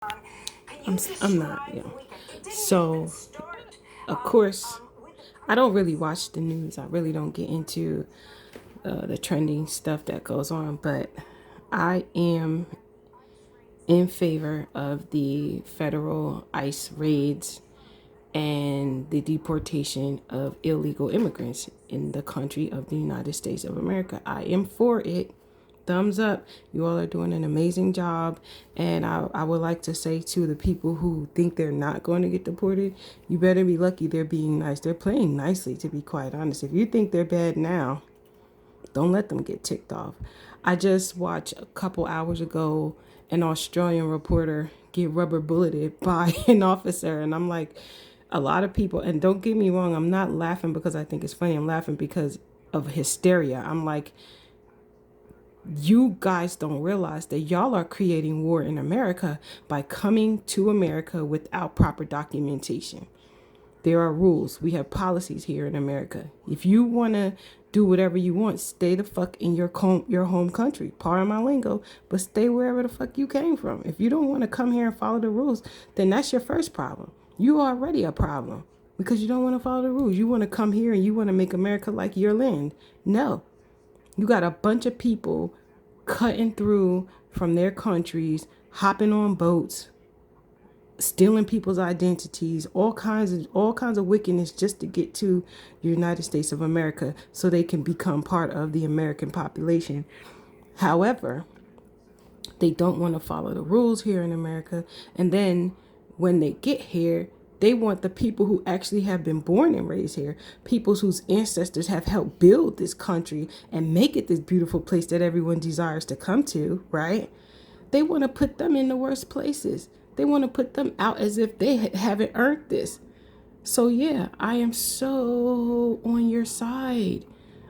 I'm not, So, of course, I don't really watch the news. I really don't get into the trending stuff that goes on, but I am in favor of the federal ICE raids and the deportation of illegal immigrants in the country of the United States of America. I am for it. Thumbs up. You all are doing an amazing job. And I would like to say to the people who think they're not going to get deported, you better be lucky they're being nice. They're playing nicely, to be quite honest. If you think they're bad now, don't let them get ticked off. I just watched a couple hours ago an Australian reporter get rubber bulleted by an officer. And I'm like, a lot of people, and don't get me wrong, I'm not laughing because I think it's funny. I'm laughing because of hysteria. I'm like, you guys don't realize that y'all are creating war in America by coming to America without proper documentation. There are rules. We have policies here in America. If you want to do whatever you want, stay the fuck in your home country. Pardon my lingo, but stay wherever the fuck you came from. If you don't want to come here and follow the rules, then that's your first problem. You are already a problem because you don't want to follow the rules. You want to come here and you want to make America like your land. No. You got a bunch of people cutting through from their countries, hopping on boats, stealing people's identities, all kinds of wickedness just to get to the United States of America so they can become part of the American population. However, they don't want to follow the rules here in America. And then when they get here, they want the people who actually have been born and raised here, people whose ancestors have helped build this country and make it this beautiful place that everyone desires to come to, right? They want to put them in the worst places. They want to put them out as if they haven't earned this. So yeah, I am so on your side.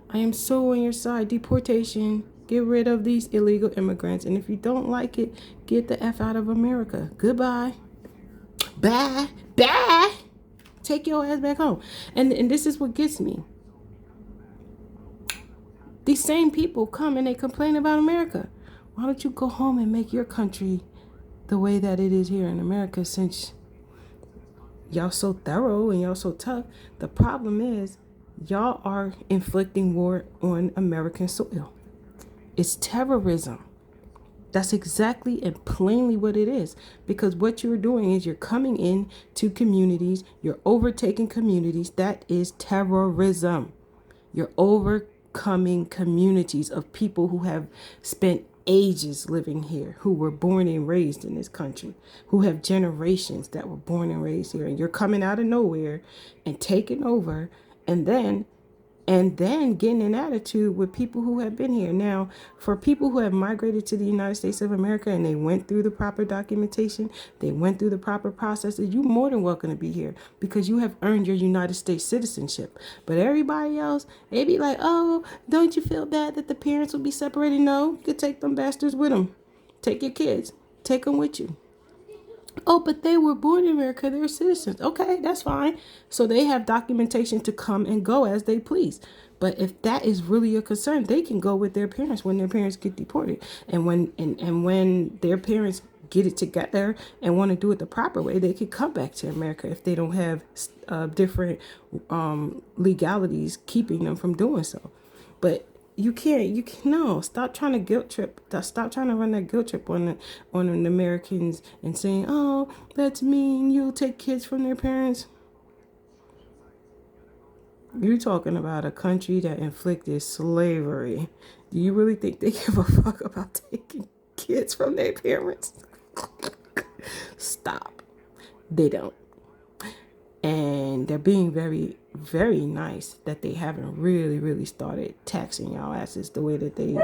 I am so on your side. Deportation. Get rid of these illegal immigrants. And if you don't like it, get the F out of America. Goodbye. Bye. Bye. Take your ass back home. And this is what gets me. These same people come and they complain about America. Why don't you go home and make your country the way that it is here in America, since y'all so thorough and y'all so tough? The problem is y'all are inflicting war on American soil. It's terrorism. That's exactly and plainly what it is. Because what you're doing is you're coming in to communities, you're overtaking communities. That is terrorism. You're overcoming communities of people who have spent ages living here, who were born and raised in this country, who have generations that were born and raised here. And you're coming out of nowhere and taking over and then getting an attitude with people who have been here. Now, for people who have migrated to the United States of America and they went through the proper documentation, they went through the proper processes, you're more than welcome to be here because you have earned your United States citizenship. But everybody else, they be like, oh, don't you feel bad that the parents will be separated? No, you could take them bastards with them. Take your kids. Take them with you. Oh, but they were born in America. They're citizens. Okay, that's fine. So they have documentation to come and go as they please. But if that is really a concern, they can go with their parents when their parents get deported. And when their parents get it together and want to do it the proper way, they can come back to America if they don't have different legalities keeping them from doing so. But you can't, no, stop trying to guilt trip. Stop trying to run that guilt trip on the Americans and saying, oh, that's mean. You'll take kids from their parents. You're talking about a country that inflicted slavery. Do you really think they give a fuck about taking kids from their parents? Stop. They don't. And they're being very, very nice that they haven't really started taxing y'all asses the way that they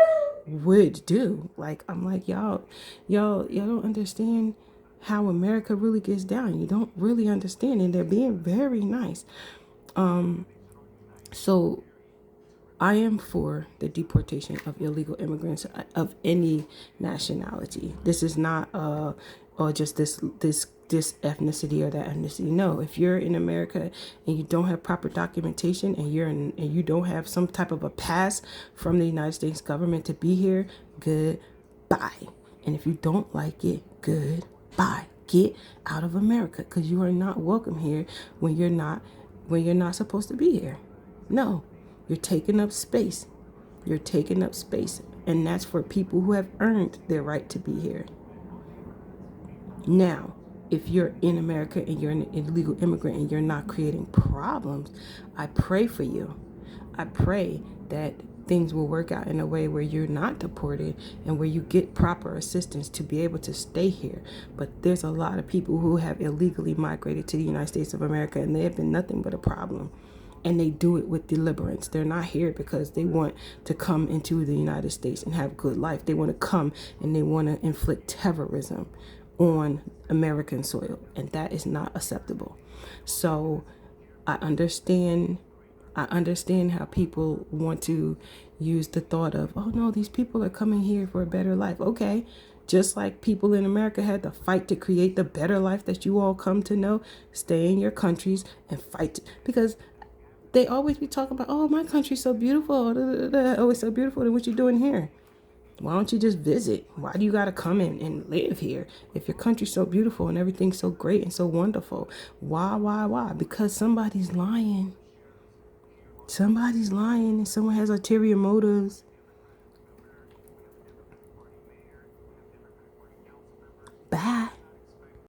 would do. Like, I'm like, y'all don't understand how America really gets down. You don't really understand. And they're being very nice. So I am for the deportation of illegal immigrants of any nationality. This is not or just this ethnicity or that ethnicity. No, if you're in America and you don't have proper documentation and you don't have some type of a pass from the United States government to be here, goodbye. And if you don't like it, goodbye. Get out of America, because you are not welcome here when you're not supposed to be here. No, you're taking up space. You're taking up space. And that's for people who have earned their right to be here. Now, if you're in America and you're an illegal immigrant and you're not creating problems, I pray for you. I pray that things will work out in a way where you're not deported and where you get proper assistance to be able to stay here. But there's a lot of people who have illegally migrated to the United States of America, and they have been nothing but a problem. And they do it with deliverance. They're not here because they want to come into the United States and have a good life. They want to come and they want to inflict terrorism on American soil, and that is not acceptable. So I understand how people want to use the thought of, oh no, these people are coming here for a better life. Okay, just like people in America had to fight to create the better life that you all come to know, stay in your countries and fight, because they always be talking about, oh, my country's so beautiful. Oh, it's so beautiful. Then what you doing here? Why don't you just visit? Why do you got to come in and live here? If your country's so beautiful and everything's so great and so wonderful, why? Because somebody's lying. Somebody's lying and someone has ulterior motives.